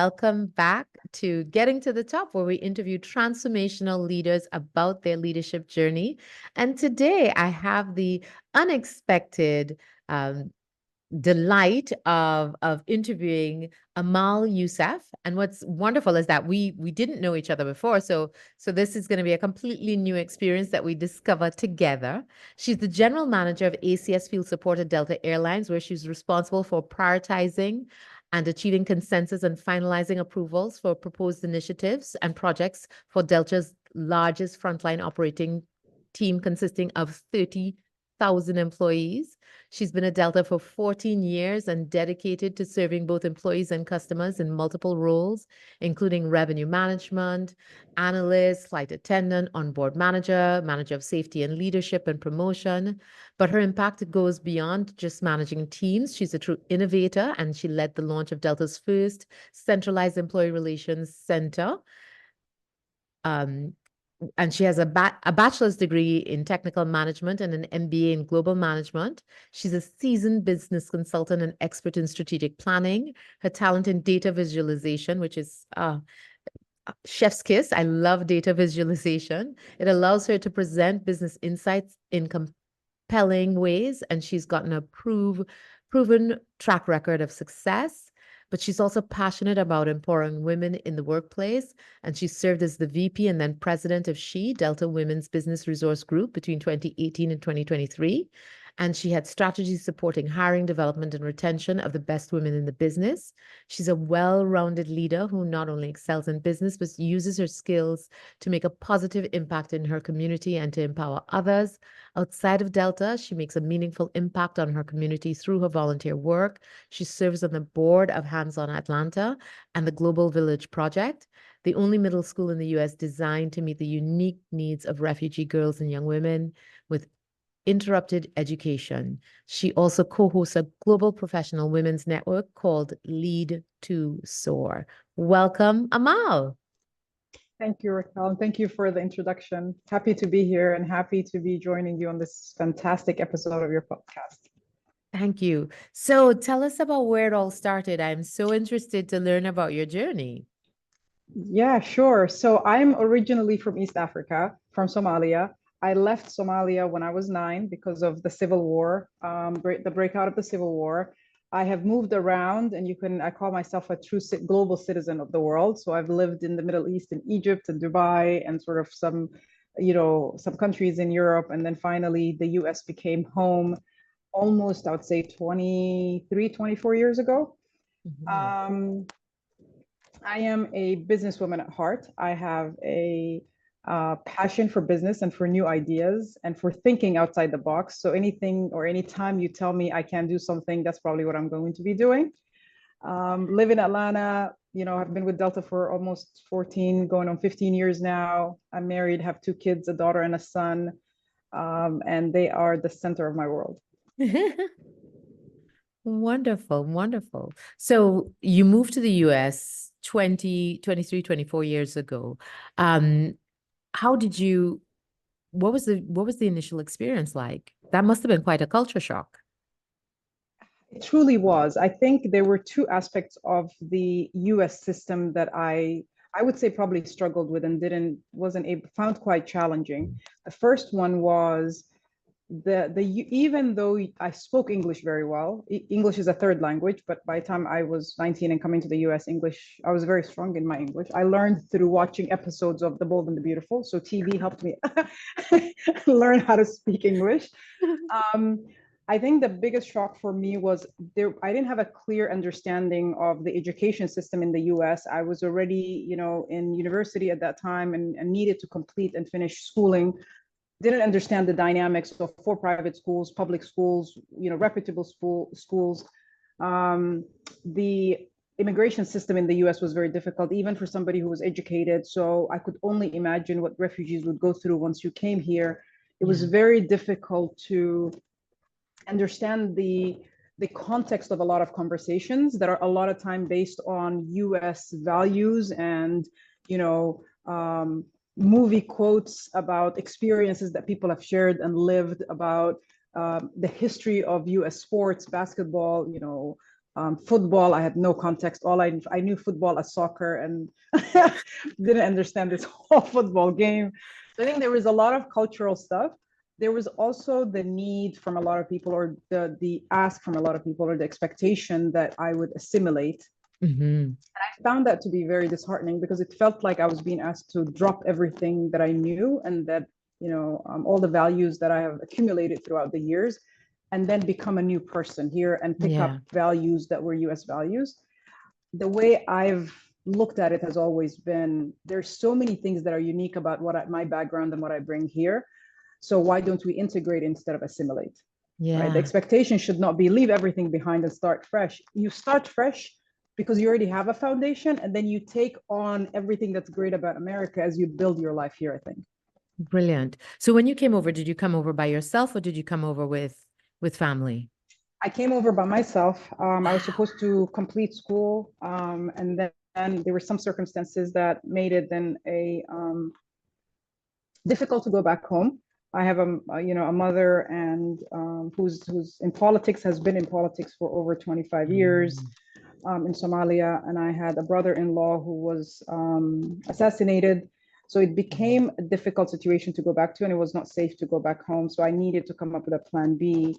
welcome back to Getting to the Top, where we interview transformational leaders about their leadership journey. And today I have the unexpected delight of interviewing Amal Yusuf. And what's wonderful is that we didn't know each other before, so this is going to be a completely new experience that we discover together. She's the general manager of ACS Field Support at Delta Airlines, where she's responsible for prioritizing and achieving consensus and finalizing approvals for proposed initiatives and projects for Delta's largest frontline operating team consisting of 30,000 employees. She's been at Delta for 14 years and dedicated to serving both employees and customers in multiple roles, including revenue management, analyst, flight attendant, onboard manager, manager of safety and leadership and promotion. But her impact goes beyond just managing teams. She's a true innovator, and she led the launch of Delta's first centralized employee relations center. And she has a bachelor's degree in technical management and an MBA in global management. She's a seasoned business consultant and expert in strategic planning. Her talent in data visualization, which is chef's kiss. I love data visualization. It allows her to present business insights in compelling ways, and she's gotten a proven track record of success. But she's also passionate about empowering women in the workplace, and she served as the VP and then president of Delta Women's Business Resource Group between 2018 and 2023. And she had strategies supporting hiring, development, and retention of the best women in the business. She's a well-rounded leader who not only excels in business, but uses her skills to make a positive impact in her community and to empower others. Outside of Delta, she makes a meaningful impact on her community through her volunteer work. She serves on the board of Hands On Atlanta and the Global Village Project, the only middle school in the U.S. designed to meet the unique needs of refugee girls and young women with interrupted education. She also co-hosts a global professional women's network called Lead to Soar. Welcome, Amal. Thank you, Racquel. Thank you for the introduction. Happy to be here and happy to be joining you on this fantastic episode of your podcast. Thank you. So tell us about where it all started. I'm so interested to learn about your journey. Yeah, sure. So I'm originally from East Africa, from Somalia. I left Somalia when I was 9 because of the civil war, the breakout of the civil war. I have moved around, and I call myself a true global citizen of the world. So I've lived in the Middle East, in Egypt and Dubai, and sort of some countries in Europe. And then finally, the US became home almost, I would say, 24 years ago. Mhm. I am a businesswoman at heart. I have a passion for business and for new ideas and for thinking outside the box. So anything or anytime you tell me I can do something, that's probably what I'm going to be doing. Live in Atlanta, I've been with Delta for almost 14, going on 15 years now. I'm married, have 2 kids, a daughter and a son, and they are the center of my world. Wonderful, wonderful. So you moved to the US 23, 24 years ago. How did you, what was the initial experience like? That must have been quite a culture shock. It truly was. I think there were 2 aspects of the US system that I would say probably struggled with and found quite challenging. The first one was even though I spoke English very well, English is a third language, but by the time I was 19 and coming to the US, I was very strong in my English. I learned through watching episodes of The Bold and the Beautiful. So TV helped me learn how to speak English. I think the biggest shock for me was I didn't have a clear understanding of the education system in the US. I was already, in university at that time and needed to complete and finish schooling. Didn't understand the dynamics of for private schools, public schools, reputable schools. The immigration system in the US was very difficult, even for somebody who was educated. So I could only imagine what refugees would go through once you came here. It was very difficult to understand the context of a lot of conversations that are a lot of time based on US values and, movie quotes about experiences that people have shared and lived about the history of US sports, basketball, Football, I had no context. All I knew football as soccer and didn't understand this whole football game. So I think there was a lot of cultural stuff. There was also the need from a lot of people, or the ask from a lot of people, or the expectation that I would assimilate. Mm-hmm. I found that to be very disheartening because it felt like I was being asked to drop everything that I knew and that, all the values that I have accumulated throughout the years, and then become a new person here and pick up Yeah. values that were US values. The way I've looked at it has always been there's so many things that are unique about my background and what I bring here. So why don't we integrate instead of assimilate? Right? The Yeah. expectation should not be leave everything behind and start fresh. You start fresh because you already have a foundation, and then you take on everything that's great about America as you build your life here, I think. Brilliant. So when you came over, did you come over by yourself or did you come over with family? I came over by myself. I was Wow. supposed to complete school, and then there were some circumstances that made it then a difficult to go back home. I have a mother and who's in politics, has been in politics for over 25 years Mm. in Somalia, and I had a brother-in-law who was assassinated. So it became a difficult situation to go back to, and it was not safe to go back home. So I needed to come up with a plan B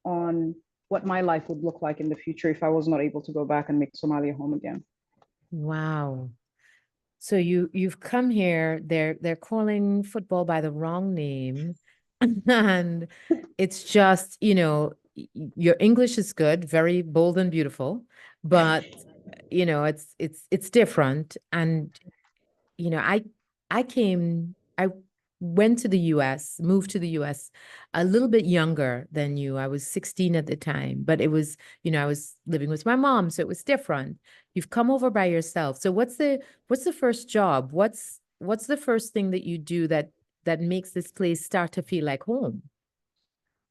on what my life would look like in the future if I was not able to go back and make Somalia home again. Wow. So you've come here, they're calling football by the wrong name. And it's just, your English is good, very bold and beautiful, but it's different. And I went to the US, moved to the US a little bit younger than you. I was 16 at the time, but it was, I was living with my mom, so it was different. You've come over by yourself. So what's the first job? What's the first thing that you do that makes this place start to feel like home?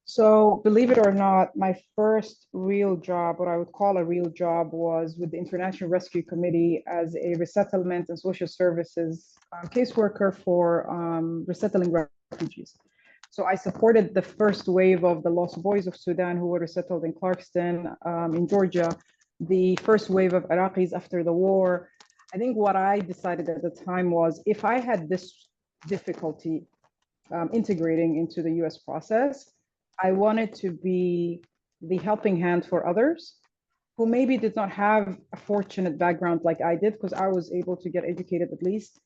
So, believe it or not, my first real job, what I would call a real job, was with the International Rescue Committee as a resettlement and social services caseworker for resettling refugees. So, I supported the first wave of the lost boys of Sudan who were resettled in Clarkston, in Georgia, the first wave of Iraqis after the war. I think what I decided at the time was if I had this difficulty integrating into the US process, I wanted to be the helping hand for others who maybe did not have a fortunate background like I did, because I was able to get educated at least.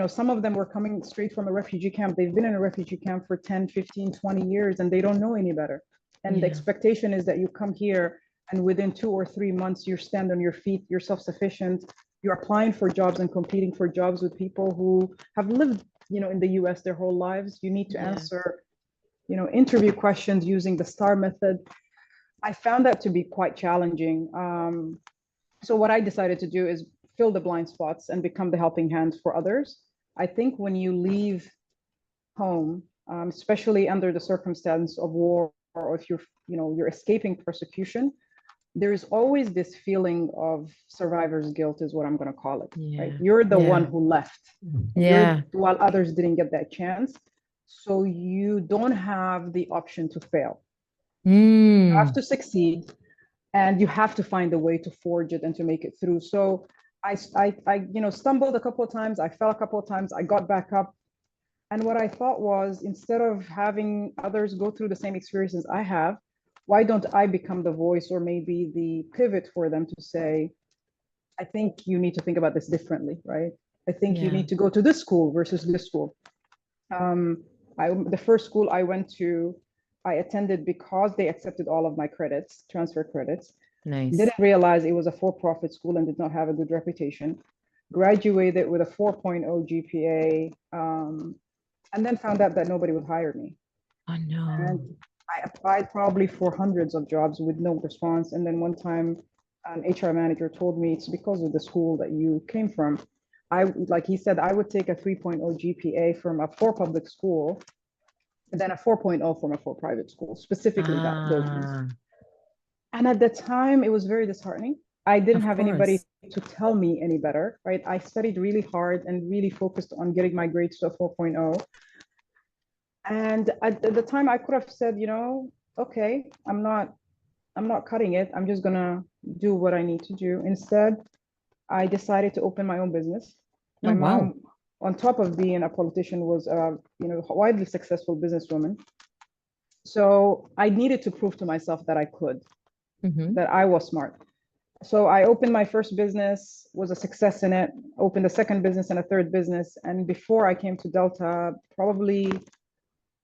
Some of them were coming straight from a refugee camp. They've been in a refugee camp for 10, 15, 20 years, and they don't know any better. And the Yeah. expectation is that you come here and within 2 or 3 months, you stand on your feet, you're self-sufficient, you're applying for jobs and competing for jobs with people who have lived, in the US their whole lives. You need to Yeah. answer interview questions using the STAR method. I found that to be quite challenging. So what I decided to do is fill the blind spots and become the helping hand for others. I think when you leave home, especially under the circumstance of war, or if you're escaping persecution, there is always this feeling of survivor's guilt, is what I'm going to call it. Right? Yeah. You're the one Yeah. who left, and Yeah. while others didn't get that chance. So you don't have the option to fail. You have Mm. to succeed, and you have to find a way to forge it and to make it through. So I stumbled a couple of times. I fell a couple of times. I got back up. And what I thought was, instead of having others go through the same experiences I have, why don't I become the voice or maybe the pivot for them to say, I think you need to think about this differently, right? I think you Yeah. need to go to this school versus this school. Um, the first school I went to, I attended because they accepted all of my credits, transfer credits. Nice. Didn't realize it was a for-profit school and did not have a good reputation. Graduated with a 4.0 GPA, and then found out that nobody would hire me. Oh no. And I applied probably for hundreds of jobs with no response. And then one time, an HR manager told me it's because of the school that you came from. Like he said, I would take a 3.0 GPA from a for public school, and then a 4.0 from a for private school, specifically those ones. Ah, And at the time, it was very disheartening. I didn't of have anybody course. to tell me any better, right? I studied really hard and really focused on getting my grades to a 4.0. And at the time, I could have said, okay, I'm not I'm not cutting it. I'm just gonna do what I need to do. Instead, I decided to open my own business. Oh, My wow. mom, on top of being a politician, was a widely successful businesswoman. So I needed to prove to myself that I could, Mm-hmm. that I was smart. So I opened my first business, was a success in it, opened a second business and a third business. And before I came to Delta, probably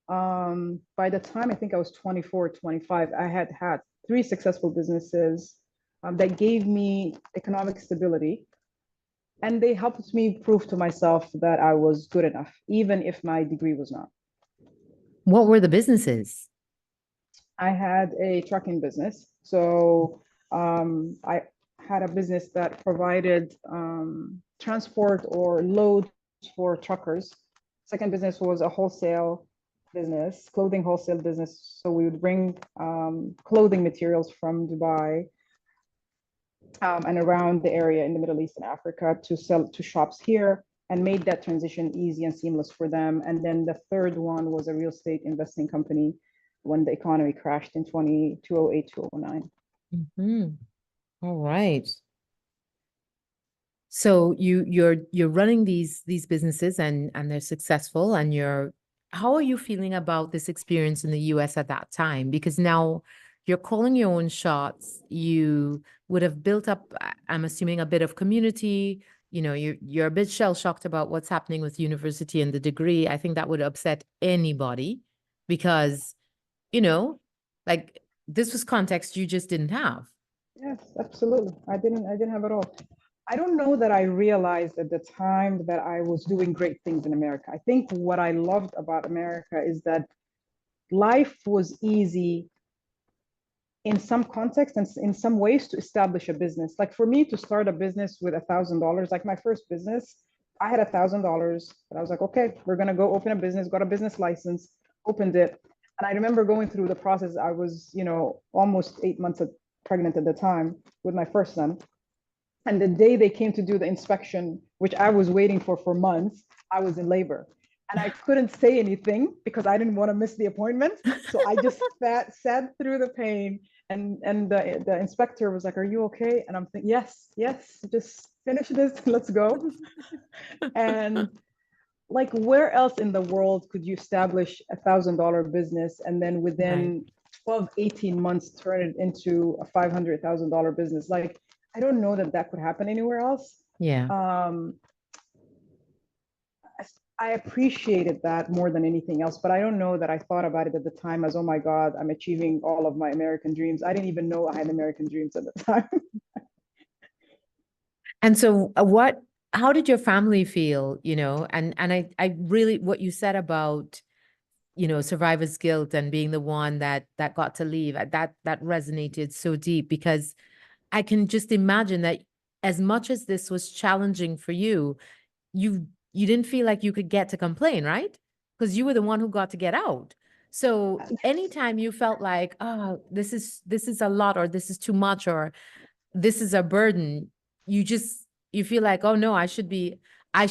by the time I think I was 24, 25, I had had three successful businesses that gave me economic stability. And they helped me prove to myself that I was good enough, even if my degree was not. What were the businesses? I had a trucking business. So I had a business that provided transport or loads for truckers. Second business was a wholesale business, clothing wholesale business. So we would bring clothing materials from Dubai and around the area in the Middle East and Africa to sell to shops here, and made that transition easy and seamless for them. And then the third one was a real estate investing company when the economy crashed in 2008, 2009. Mm-hmm. All right. So you're running these businesses and they're successful and you're how are you feeling about this experience in the US at that time? Because now you're calling your own shots. You would have built up, I'm assuming, a bit of community. You know, you're a bit shell shocked about what's happening with university and the degree. I think that would upset anybody because, you know, like this was context you just didn't have. Yes, absolutely. I didn't have it all. I don't know that I realized at the time that I was doing great things in America. I think what I loved about America is that life was easy in some context and in some ways to establish a business. Like for me to start a business with $1,000, like my first business, I had $1,000, but I was like, okay, we're gonna go open a business, got a business license, opened it. And I remember going through the process. I was, almost 8 months pregnant at the time with my first son. And the day they came to do the inspection, which I was waiting for months, I was in labor. And I couldn't say anything because I didn't want to miss the appointment. So I just sat through the pain. And the inspector was like, "Are you okay?" And I'm thinking, yes, yes, just finish this. Let's go. And like, where else in the world could you establish $1,000 business and then Right. within 12, 18 months turn it into a $500,000 business? Like, I don't know that that could happen anywhere else. Yeah. Um, I appreciated that more than anything else, but I don't know that I thought about it at the time as, oh my God, I'm achieving all of my American dreams. I didn't even know I had American dreams at the time. And so how did your family feel, you know? And I really what you said about, you know, survivor's guilt and being the one that got to leave, that resonated so deep because I can just imagine that as much as this was challenging for you, you didn't feel like you could get to complain, right? Because you were the one who got to get out. So anytime you felt like, oh, this is a lot or this is too much or this is a burden, you feel like, oh no, I should be I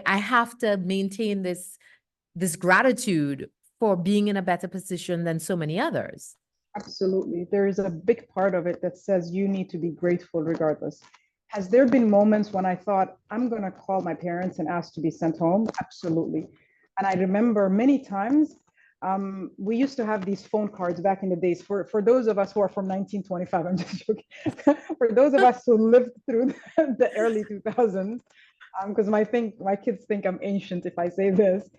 have to maintain this gratitude for being in a better position than so many others. Absolutely. There is a big part of it that says you need to be grateful regardless. Has there been moments when I thought, I'm going to call my parents and ask to be sent home? Absolutely. And I remember many times we used to have these phone cards back in the days for those of us who are from 1925. I'm just joking. For those of us who lived through the early 2000s, because my kids think I'm ancient if I say this.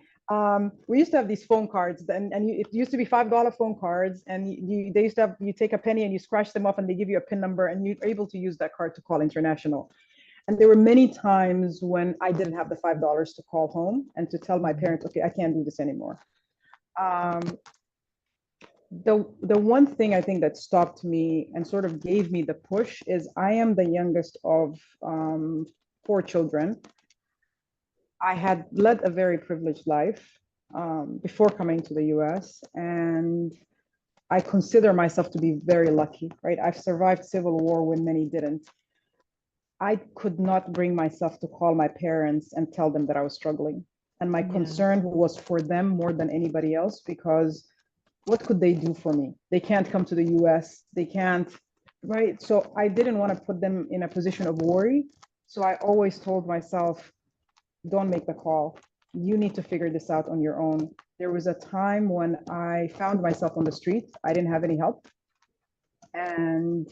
We used to have these phone cards, and it used to be $5 phone cards, and they used to have, you take a penny and you scratch them off, and they give you a PIN number, and you're able to use that card to call international. And there were many times when I didn't have the $5 to call home and to tell my parents, okay, I can't do this anymore. Um, the one thing I think that stopped me and sort of gave me the push is I am the youngest of four children. I had led a very privileged life before coming to the US, and I consider myself to be very lucky, right? I've survived civil war when many didn't. I could not bring myself to call my parents and tell them that I was struggling. And my Yeah. concern was for them more than anybody else because what could they do for me? They can't come to the US. They can't, right? So I didn't want to put them in a position of worry. So I always told myself, don't make the call. You need to figure this out on your own. There was a time when I found myself on the street. I didn't have any help. And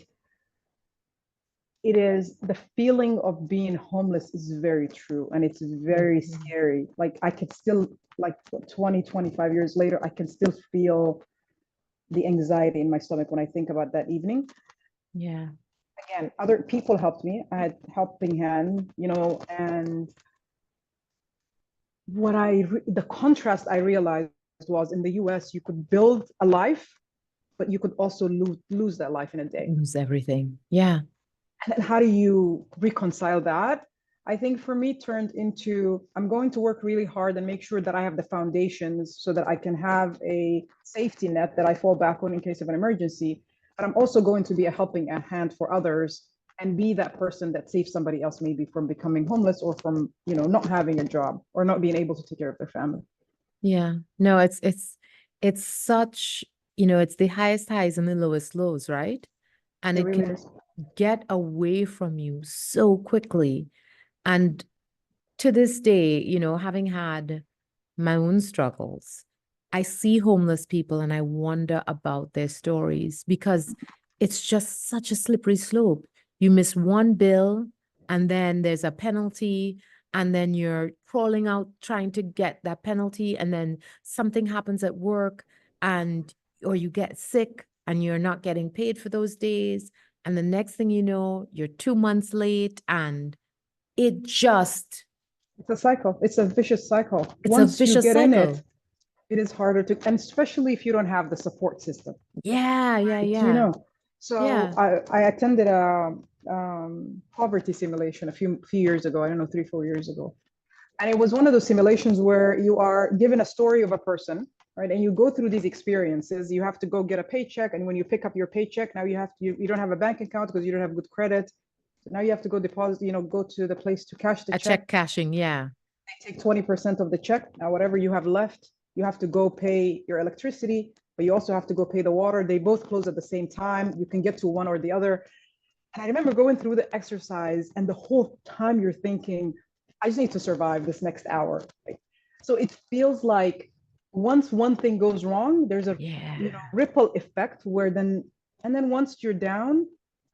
it is the feeling of being homeless is very true. And it's very scary. Like I could still, like 20, 25 years later, I can still feel the anxiety in my stomach when I think about that evening. Yeah. Again, other people helped me. I had helping hand, and the contrast I realized was in the US, you could build a life, but you could also lose that life in a day. Lose everything. Yeah. And how do you reconcile that? I think for me turned into, I'm going to work really hard and make sure that I have the foundations so that I can have a safety net that I fall back on in case of an emergency. But I'm also going to be a helping hand for others and be that person that saves somebody else maybe from becoming homeless or from, not having a job or not being able to take care of their family. Yeah. No, it's such, it's the highest highs and the lowest lows, right? And It it really can is. get away from you so quickly. And to this day, having had my own struggles, I see homeless people and I wonder about their stories because it's just such a slippery slope. You miss one bill and then there's a penalty, and then you're crawling out trying to get that penalty, and then something happens at work, and or you get sick and you're not getting paid for those days. And the next thing you know, you're 2 months late, and it just, It's a cycle. It's a vicious cycle. it's a Once you vicious get in it, cycle. it is harder to, and especially if you don't have the support system. Yeah, yeah, You yeah, know, so yeah. I attended a poverty simulation a few years ago. I don't know, 3, 4 years ago, and it was one of those simulations where you are given a story of a person, right? And you go through these experiences. You have to go get a paycheck, and when you pick up your paycheck, now you don't have a bank account because you don't have good credit. So now you have to go deposit, go to the place to cash the A check. check cashing, yeah. They take 20% of the check. Now, whatever you have left, you have to go pay your electricity, but you also have to go pay the water. They both close at the same time. You can get to one or the other. And I remember going through the exercise, and the whole time you're thinking, I just need to survive this next hour. Right? So it feels like once one thing goes wrong, there's a Yeah. ripple effect where then once you're down,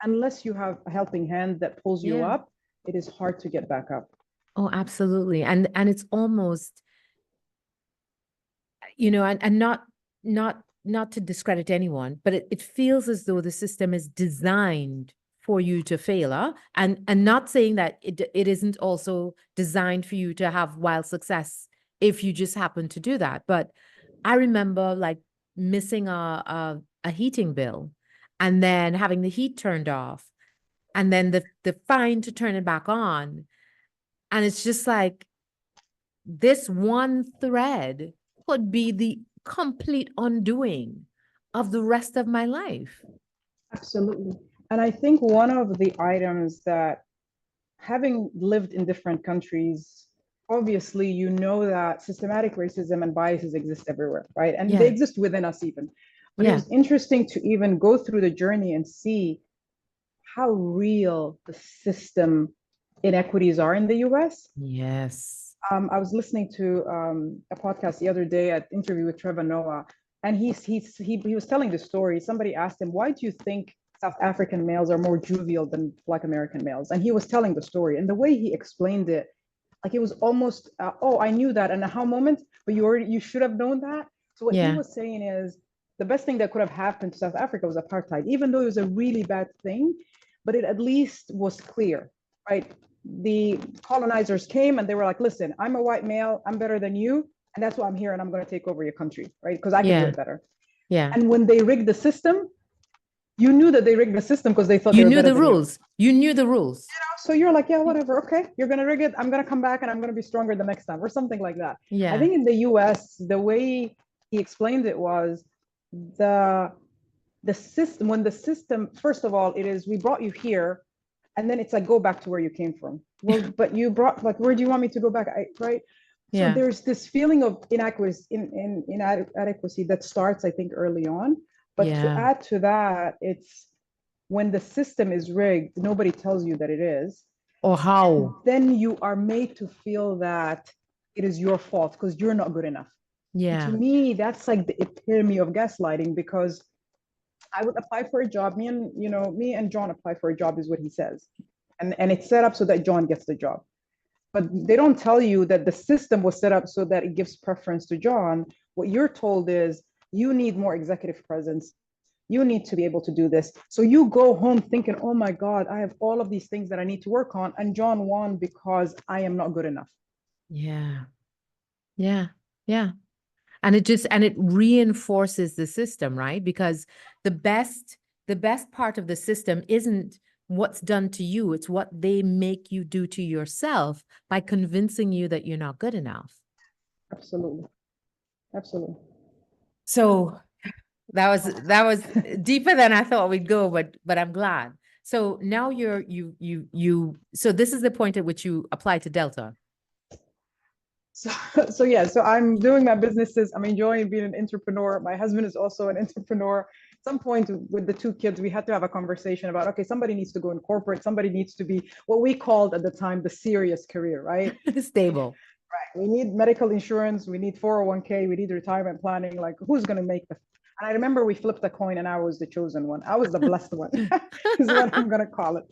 unless you have a helping hand that pulls you Yeah. up, it is hard to get back up. Oh, absolutely. And it's almost, and not to discredit anyone, but it feels as though the system is designed for you to fail, huh? And not saying that it isn't also designed for you to have wild success if you just happen to do that. But I remember like missing a heating bill and then having the heat turned off and then the fine to turn it back on. And it's just like this one thread could be the complete undoing of the rest of my life. Absolutely. And I think one of the items that, having lived in different countries, obviously, you know that systematic racism and biases exist everywhere, right? And they Yeah. exist within us even. But it Yeah. was interesting to even go through the journey and see how real the system inequities are in the US. Yes. I was listening to a podcast the other day, an interview with Trevor Noah, and he was telling the story. Somebody asked him, "Why do you think South African males are more jovial than Black American males?" And he was telling the story, and the way he explained it, like it was almost, "Oh, I knew that," and how moment, but you should have known that. So what he Yeah. was saying is, the best thing that could have happened to South Africa was apartheid, even though it was a really bad thing, but it at least was clear, right? The colonizers came and they were like, listen, I'm a white male, I'm better than you, and that's why I'm here and I'm going to take over your country, right? Because I can do Yeah. it better. Yeah. And when they rigged the system, you knew that they rigged the system because they thought they You were knew better the than you. rules. You knew the rules. So you're like, yeah, whatever. Okay, you're going to rig it. I'm going to come back and I'm going to be stronger the next time or something like that. I Yeah. think in the US, the way he explained it was the the system, when the system, first of all, it is, we brought you here, and then it's like, go back to where you came from. Well, but you brought, like, where do you want me to go back? Right? So Yeah. there's this feeling of inadequacy that starts, I think, early on. But to Yeah. add to that, it's when the system is rigged, nobody tells you that it is. Or And how? then you are made to feel that it is your fault because you're not good enough. And to Yeah. me, that's like the epitome of gaslighting, because I would apply for a job. Me and John apply for a job is what he says. And it's set up so that John gets the job. But they don't tell you that the system was set up so that it gives preference to John. What you're told is you need more executive presence. You need to be able to do this. So you go home thinking, oh my God, I have all of these things that I need to work on. And John won because I am not good enough. Yeah. Yeah. Yeah. And it reinforces the system, right? Because the best the best part of the system isn't what's done to you, it's what they make you do to yourself by convincing you that you're not good enough. Absolutely. Absolutely. So that was deeper than I thought we'd go, but I'm glad. So now so this is the point at which you apply to Delta. So, so I'm doing my businesses. I'm enjoying being an entrepreneur. My husband is also an entrepreneur. At some point with the two kids, we had to have a conversation about, okay, somebody needs to go in corporate. Somebody needs to be what we called at the time the serious career, right? Stable. We need medical insurance. We need 401k. We need retirement planning. Like, who's going to make the? And I remember we flipped a coin, and I was the chosen one. I was the blessed one, is what I'm going to call it.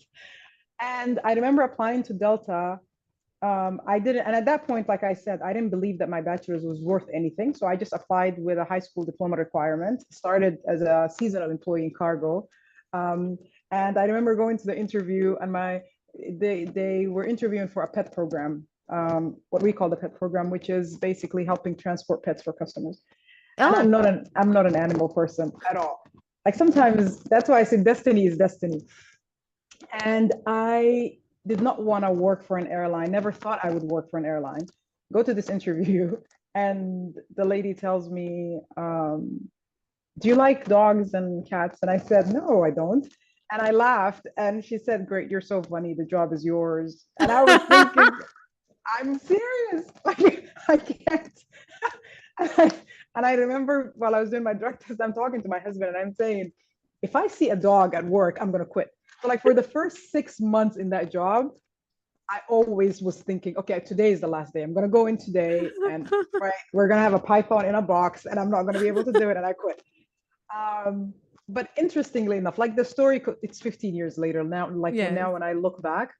And I remember applying to Delta. I didn't, and at that point, like I said, I didn't believe that my bachelor's was worth anything. So I just applied with a high school diploma requirement, started as a seasonal employee in cargo. Um, and I remember going to the interview, and they were interviewing for a pet program, what we call the pet program, which is basically helping transport pets for customers. And Oh, I'm not an animal person at all. Like, sometimes that's why I say destiny is destiny. And I did not want to work for an airline, never thought I would work for an airline. Go to this interview, and the lady tells me, do you like dogs and cats? And I said, no, I don't. And I laughed, and she said, great, you're so funny. The job is yours. And I was thinking, I'm serious. Like, I can't. And I remember while I was doing my drug test, I'm talking to my husband and I'm saying, if I see a dog at work, I'm going to quit. So, like, for the first 6 months in that job, I always was thinking, okay, today is the last day. I'm going to go in today, and right, we're going to have a python in a box, and I'm not going to be able to do it. And I quit. Um, but interestingly enough, like the story, it's 15 years later now. Like, yes. now when I look back,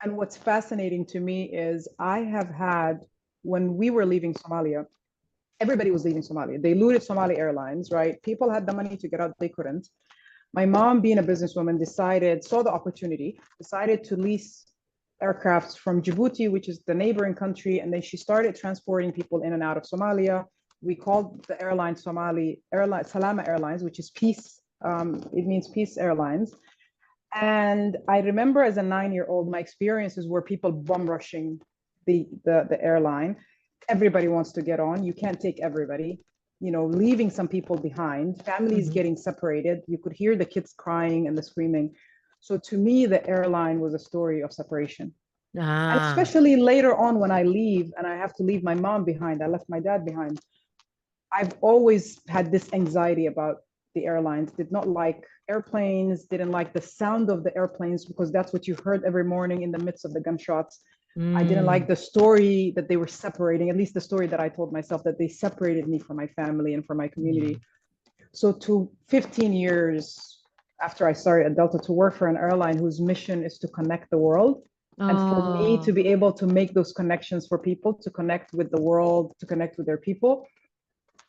and what's fascinating to me is I have had, when we were leaving Somalia, everybody was leaving Somalia. They looted Somali Airlines, right? People had the money to get out, they couldn't. My mom, being a businesswoman, saw the opportunity, decided to lease aircrafts from Djibouti, which is the neighboring country, and then she started transporting people in and out of Somalia. We called the airline Salama Airlines, which is peace. It means peace airlines. And I remember as a 9-year-old, my experiences were people bum rushing the airline. Everybody wants to get on. You can't take everybody. Leaving some people behind, families getting separated. You could hear the kids crying and the screaming. So to me, the airline was a story of separation. And Ah, especially later on when I leave and I have to leave my mom behind, I left my dad behind. I've always had this anxiety about the airlines, did not like airplanes, didn't like the sound of the airplanes because that's what you heard every morning in the midst of the gunshots. I didn't like the story that they were separating, at least the story that I told myself, that they separated me from my family and from my community. So to 15 years after I started at Delta to work for an airline whose mission is to connect the world. And for me to oh, be able to make those connections for people, to connect with the world, to connect with their people,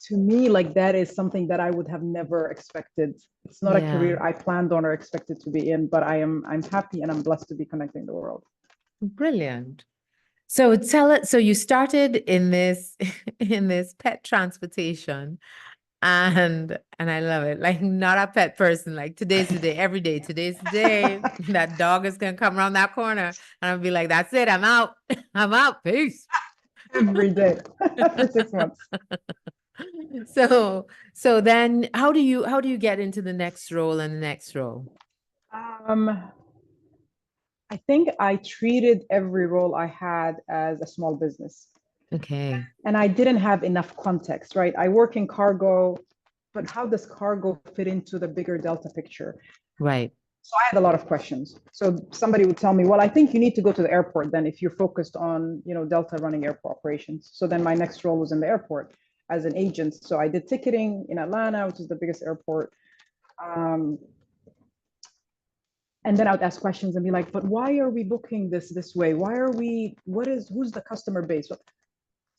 to me, like, that is something that I would have never expected. It's not a yeah, career I planned on or expected to be in, but I'm happy and I'm blessed to be connecting the world. brilliant. So tell it, so you started in this in this pet transportation and I love it. Like not a pet person, like today's the day, every day, today's the day. That dog is gonna come around that corner and I'll be like, that's it, I'm out. I'm out. Peace. Every day for 6 months. So so then how do you get into the next role and the next role? Um, I think I treated every role I had as a small business. Okay. And I didn't have enough context, right? I work in cargo, but how does cargo fit into the bigger Delta picture? Right. So I had a lot of questions. So somebody would tell me, well, I think you need to go to the airport then if you're focused on, Delta running airport operations. So then my next role was in the airport as an agent. So I did ticketing in Atlanta, which is the biggest airport. And then I would ask questions and be like, but why are we booking this way? Who's the customer base? So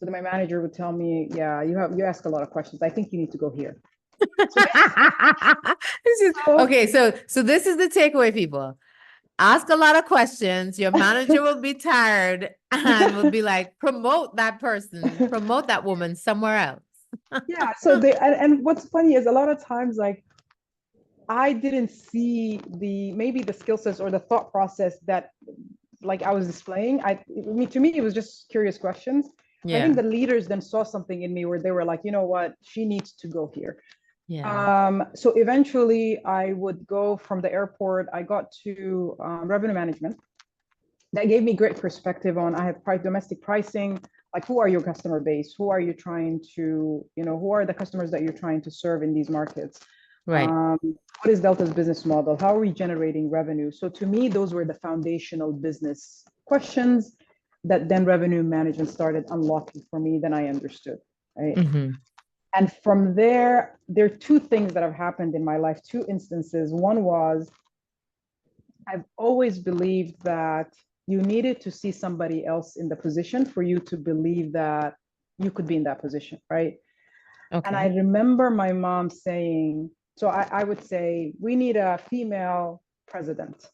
then my manager would tell me, yeah, you ask a lot of questions. I think you need to go here. Okay, so this is the takeaway, people. Ask a lot of questions. Your manager will be tired and will be like, promote that person, promote that woman somewhere else. Yeah. So and what's funny is a lot of times, like, I didn't see maybe the skill sets or the thought process that like I was displaying. To me, it was just curious questions. I think Yeah. the leaders then saw something in me where they were like, you know what, she needs to go here. Yeah. So eventually I would go from the airport. I got to revenue management. That gave me great perspective on, I had domestic pricing, like who are your customer base? Who are you trying to, who are the customers that you're trying to serve in these markets? Right. What is Delta's business model? How are we generating revenue? So to me, those were the foundational business questions that then revenue management started unlocking for me. Then I understood, right? Mm-hmm. And from there are two things that have happened in my life, two instances. One was, I've always believed that you needed to see somebody else in the position for you to believe that you could be in that position, right? And I Okay. remember my mom saying, so I would say, we need a female president.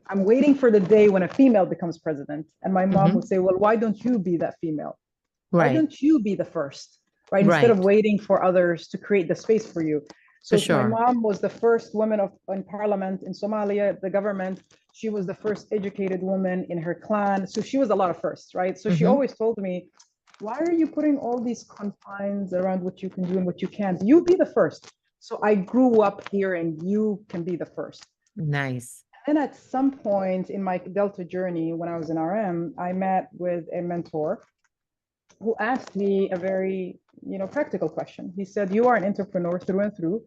I'm waiting for the day when a female becomes president. And my mom Mm-hmm. would say, well, why don't you be that female? Why Right. don't you be the first, right? Instead of Right. waiting for others to create the space for you. For So my sure. mom was the first woman in parliament in Somalia, the government. She was the first educated woman in her clan. So she was a lot of firsts, right? So she Mm-hmm. always told me, why are you putting all these confines around what you can do and what you can't? You be the first. So I grew up hearing you can be the first. Nice. And at some point in my Delta journey, when I was in RM, I met with a mentor who asked me a very, practical question. He said, you are an entrepreneur through and through.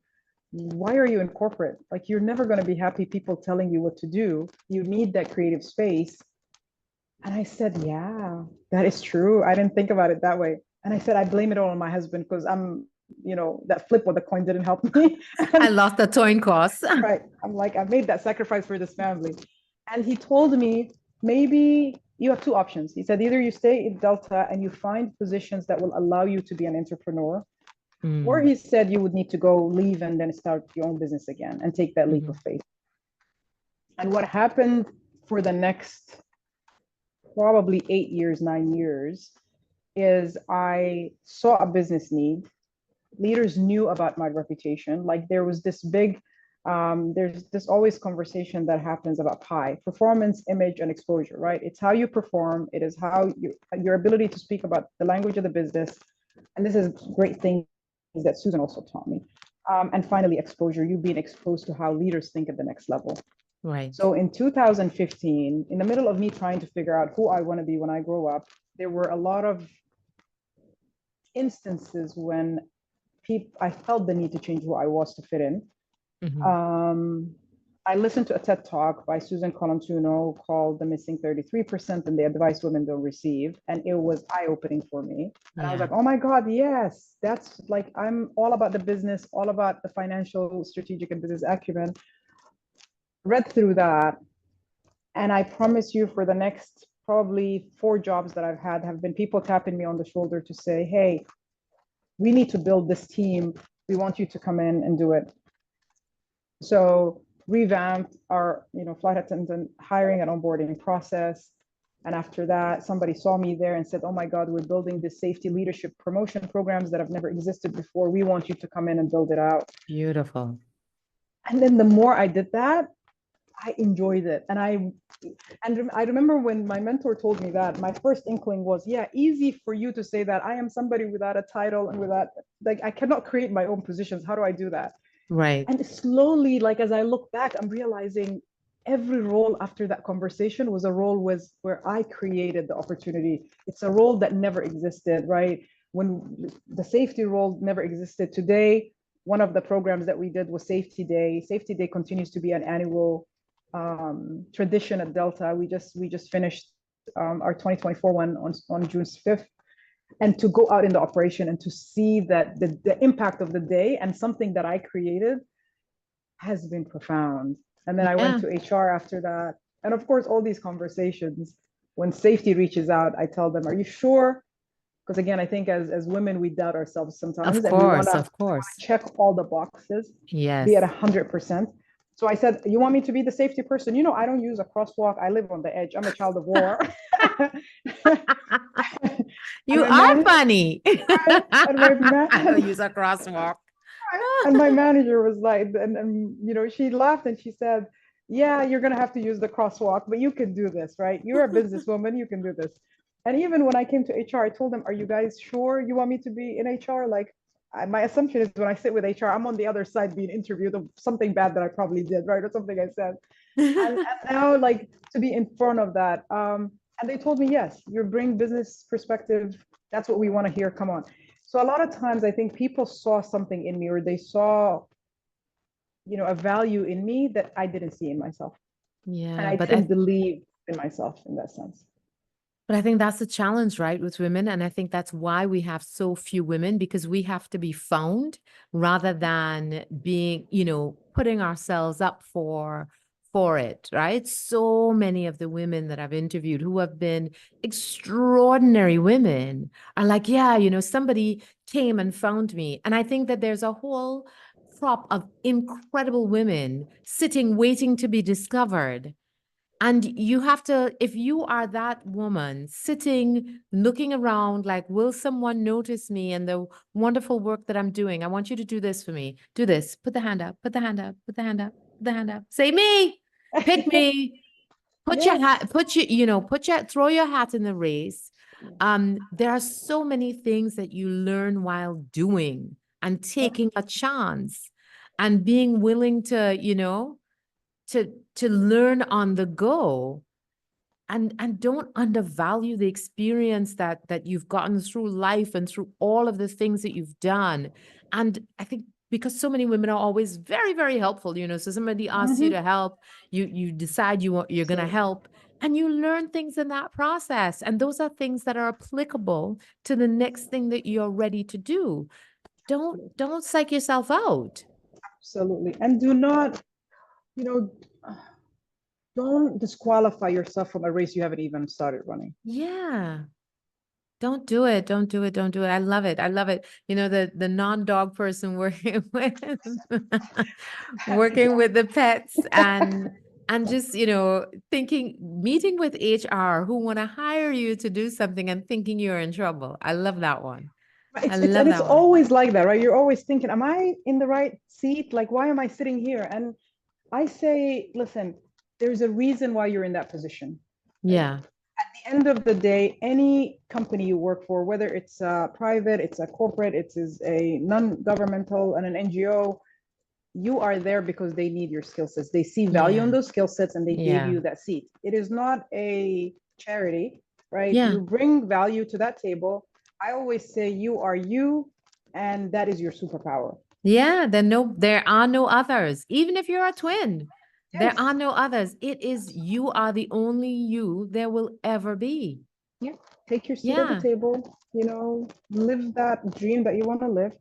Why are you in corporate? Like, you're never going to be happy people telling you what to do. You need that creative space. And I said, yeah, that is true. I didn't think about it that way. And I said, I blame it all on my husband because that flip of the coin didn't help me. I And lost the towing cost. right, I'm like, I made that sacrifice for this family. And he told me, maybe you have two options. He said, either you stay in Delta and you find positions that will allow you to be an entrepreneur, or Mm. he said you would need to go leave and then start your own business again and take that leap Mm-hmm. of faith. And what happened for the next probably 8 years, 9 years, is I saw a business need. Leaders knew about my reputation. Like, there was this big, there's this always conversation that happens about PI, performance, image, and exposure, right? It's how you perform. It is how your ability to speak about the language of the business. And this is great things that Susan also taught me. And finally, exposure, you being exposed to how leaders think at the next level. Right. So in 2015, in the middle of me trying to figure out who I want to be when I grow up, there were a lot of instances when I felt the need to change who I was to fit in. Mm-hmm. I listened to a TED talk by Susan Colantuno called The Missing 33% and the Advice Women Don't Receive. And it was eye-opening for me. And I was Yeah. like, oh my God, yes, that's like, I'm all about the business, all about the financial, strategic, and business acumen. Read through that. And I promise you, for the next probably 4 jobs that I've had, have been people tapping me on the shoulder to say, hey, we need to build this team. We want you to come in and do it. So revamped our, flight attendant hiring and onboarding process. And after that, somebody saw me there and said, oh my God, we're building this safety leadership promotion programs that have never existed before. We want you to come in and build it out. Beautiful. And then the more I did that, I enjoyed it. And I remember when my mentor told me that, my first inkling was, yeah, easy for you to say that I am somebody without a title and without, like, I cannot create my own positions. How do I do that? Right. And slowly, like, as I look back, I'm realizing every role after that conversation was a role where I created the opportunity. It's a role that never existed, right? When the safety role never existed. Today, one of the programs that we did was Safety Day. Safety Day continues to be an annual tradition at Delta. We just finished our 2024 one on June 5th. And to go out in the operation and to see that the impact of the day and something that I created has been profound. And then I went Yeah, to HR after that. And of course, all these conversations, when safety reaches out, I tell them, are you sure? Because again, I think as women, we doubt ourselves sometimes and we want to of course. check all the boxes, be at Yes. 100%. So I said, you want me to be the safety person? I don't use a crosswalk. I live on the edge. I'm a child of war. And You my are manager, funny. and my I don't man, use a crosswalk. and my manager was like, and she laughed and she said, yeah, you're going to have to use the crosswalk, but you can do this, right? You're a businesswoman, you can do this. And even when I came to HR, I told them, are you guys sure you want me to be in HR? Like, my assumption is when I sit with HR, I'm on the other side being interviewed of something bad that I probably did, right? Or something I said. And now, like, to be in front of that. And they told me, yes, you bring business perspective. That's what we want to hear. Come on. So a lot of times I think people saw something in me or they saw, a value in me that I didn't see in myself. And Yeah, I didn't believe in myself in that sense. but I think that's the challenge, right, with women. And I think that's why we have so few women, because we have to be found rather than being, putting ourselves up for it, right? So many of the women that I've interviewed who have been extraordinary women are like, yeah, somebody came and found me. And I think that there's a whole crop of incredible women sitting, waiting to be discovered. And you have to, if you are that woman sitting, looking around, like, will someone notice me and the wonderful work that I'm doing? I want you to do this for me. Do this. Put the hand up, put the hand up, put the hand up, put the hand up. Say me, pick me, put your Yes. hat, throw your hat in the race. There are so many things that you learn while doing and Yeah, taking a chance and being willing to, to learn on the go, and don't undervalue the experience that you've gotten through life and through all of the things that you've done. And I think because so many women are always very, very helpful, so somebody asks you mm-hmm. to help, you decide you're going to Absolutely. help, and you learn things in that process, and those are things that are applicable to the next thing that you're ready to do. Don't psych yourself out. Absolutely. And do not, you know, don't disqualify yourself from a race you haven't even started running. Yeah. Don't do it. Don't do it. Don't do it. I love it. I love it. The non-dog person working with working with the pets, and just, thinking, meeting with HR who want to hire you to do something and thinking you're in trouble. I love that one. I And love it's that one. always like that, right? You're always thinking, am I in the right seat? Like, why am I sitting here? And I say, listen, there's a reason why you're in that position, right? Yeah. At the end of the day, any company you work for, whether it's a private, it's a corporate, it's a non-governmental and an NGO, you are there because they need your skill sets. They see value in Yeah. those skill sets and they gave Yeah. you that seat. It is not a charity, right? Yeah. You bring value to that table. I always say you are you, and that is your superpower. Yeah. There are no others. Even if you're a twin, there Yes. are no others. You are the only you there will ever be. Yeah. Take your seat at the Yeah. table, live that dream that you want to live.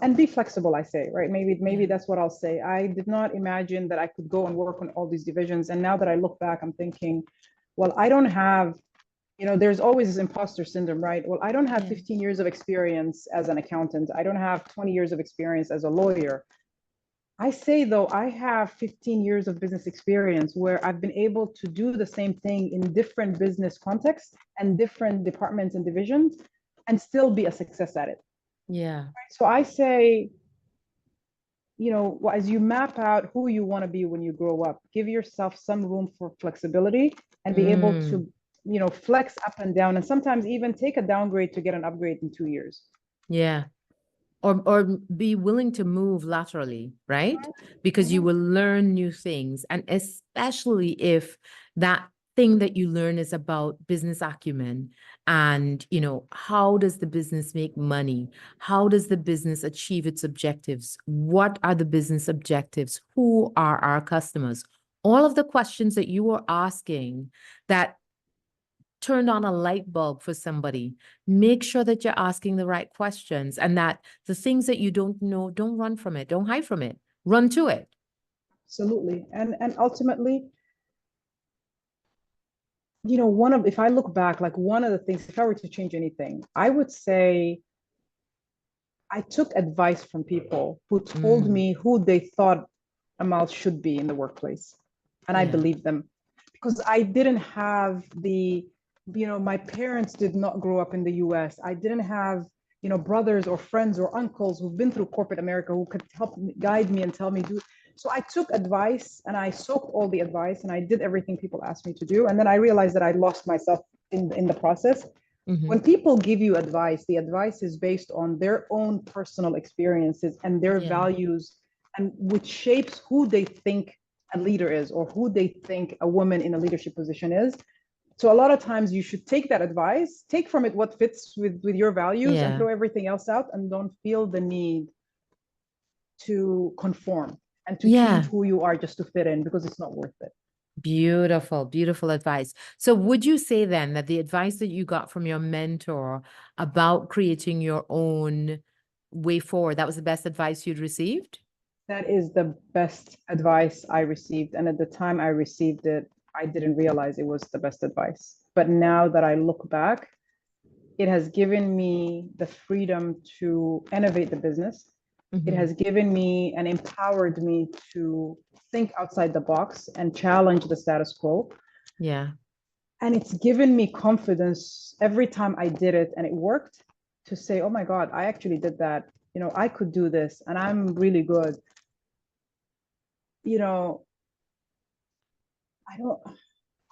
And be flexible, I say, right? Maybe Yeah. that's what I'll say. I did not imagine that I could go and work on all these divisions. And now that I look back, I'm thinking, well, I don't have, there's always this imposter syndrome, right? Well, I don't have Yeah. 15 years of experience as an accountant. I don't have 20 years of experience as a lawyer. I say, though, I have 15 years of business experience where I've been able to do the same thing in different business contexts and different departments and divisions and still be a success at it. Yeah. So I say, as you map out who you want to be when you grow up, give yourself some room for flexibility and be able Mm. to, flex up and down and sometimes even take a downgrade to get an upgrade in 2 years. Yeah. or be willing to move laterally, right? Because you Mhm. will learn new things. And especially if that thing that you learn is about business acumen and, how does the business make money? How does the business achieve its objectives? What are the business objectives? Who are our customers? All of the questions that you are asking that turned on a light bulb for somebody. Make sure that you're asking the right questions and that the things that you don't know, don't run from it, don't hide from it, run to it. Absolutely. And ultimately, if I look back, like one of the things, if I were to change anything, I would say I took advice from people who told Mm, me who they thought Amal should be in the workplace. And I yeah, believed them because I didn't have my parents did not grow up in the US. I didn't have, brothers or friends or uncles who've been through corporate America who could help guide me and tell me do. So I took advice and I soaked all the advice and I did everything people asked me to do. And then I realized that I lost myself in the process. hmm, When people give you advice, the advice is based on their own personal experiences and their yeah, values, and which shapes who they think a leader is or who they think a woman in a leadership position is. So a lot of times you should take that advice, take from it what fits with your values, and yeah, throw everything else out, and don't feel the need to conform and to change yeah. who you are just to fit in, because it's not worth it. Beautiful, beautiful advice. So, would you say then that the advice that you got from your mentor about creating your own way forward, that was the best advice you'd received? That is the best advice I received. And at the time I received it, I didn't realize it was the best advice. But now that I look back, it has given me the freedom to innovate the business. It Hmm. has given me and empowered me to think outside the box and challenge the status quo. Yeah, And it's given me confidence every time I did it and it worked, to say, oh my God, I actually did that. I could do this and I'm really good. You know, I don't,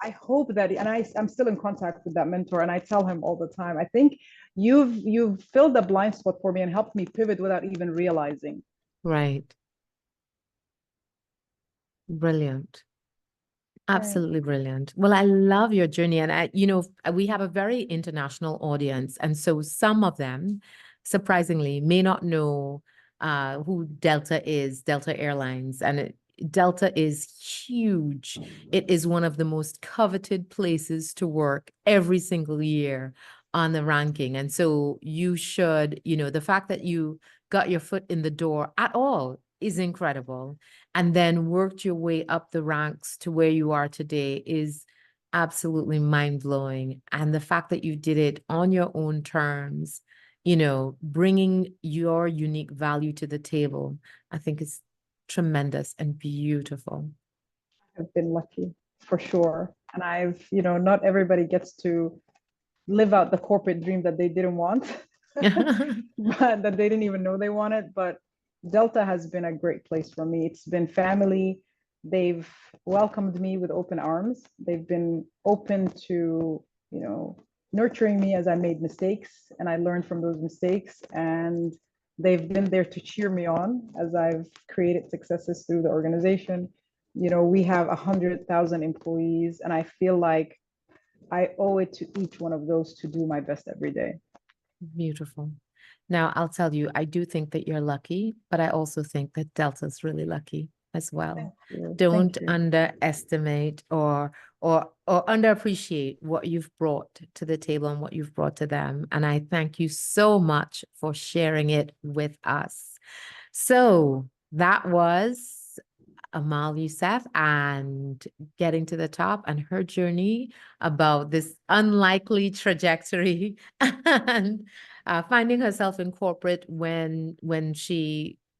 I hope that, and I'm still in contact with that mentor, and I tell him all the time, I think you've filled a blind spot for me and helped me pivot without even realizing. right. Brilliant. Right. Absolutely brilliant. Well, I love your journey. And we have a very international audience. And so some of them, surprisingly, may not know who Delta is, Delta Airlines. And Delta is huge. It is one of the most coveted places to work every single year on the ranking. And so you should, the fact that you got your foot in the door at all is incredible and then worked your way up the ranks to where you are today is absolutely mind blowing. And the fact that you did it on your own terms, bringing your unique value to the table, I think is tremendous and beautiful. I've been lucky for sure. And not everybody gets to live out the corporate dream that they didn't want, but that they didn't even know they wanted. But Delta has been a great place for me. It's been family. They've welcomed me with open arms. They've been open to, nurturing me as I made mistakes and I learned from those mistakes. And they've been there to cheer me on as I've created successes through the organization. We have 100,000 employees, and I feel like I owe it to each one of those to do my best every day. Beautiful. Now, I'll tell you, I do think that you're lucky, but I also think that Delta's really lucky as well. Thank you. Don't Thank you. underestimate or underappreciate what you've brought to the table and what you've brought to them. And I thank you so much for sharing it with us. So that was Amal Yusuf and getting to the top and her journey about this unlikely trajectory and finding herself in corporate when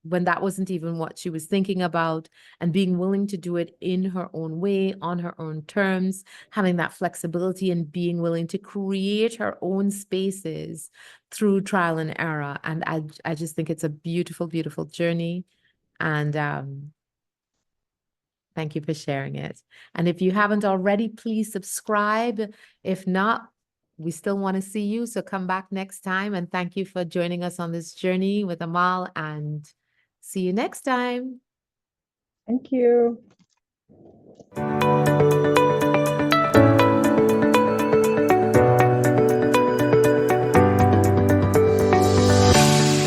that wasn't even what she was thinking about and being willing to do it in her own way on her own terms, having that flexibility and being willing to create her own spaces through trial and error. And I just think it's a beautiful, beautiful journey. And thank you for sharing it. And if you haven't already, please subscribe. If not, we still want to see you. So come back next time. And thank you for joining us on this journey with Amal, and see you next time. Thank you.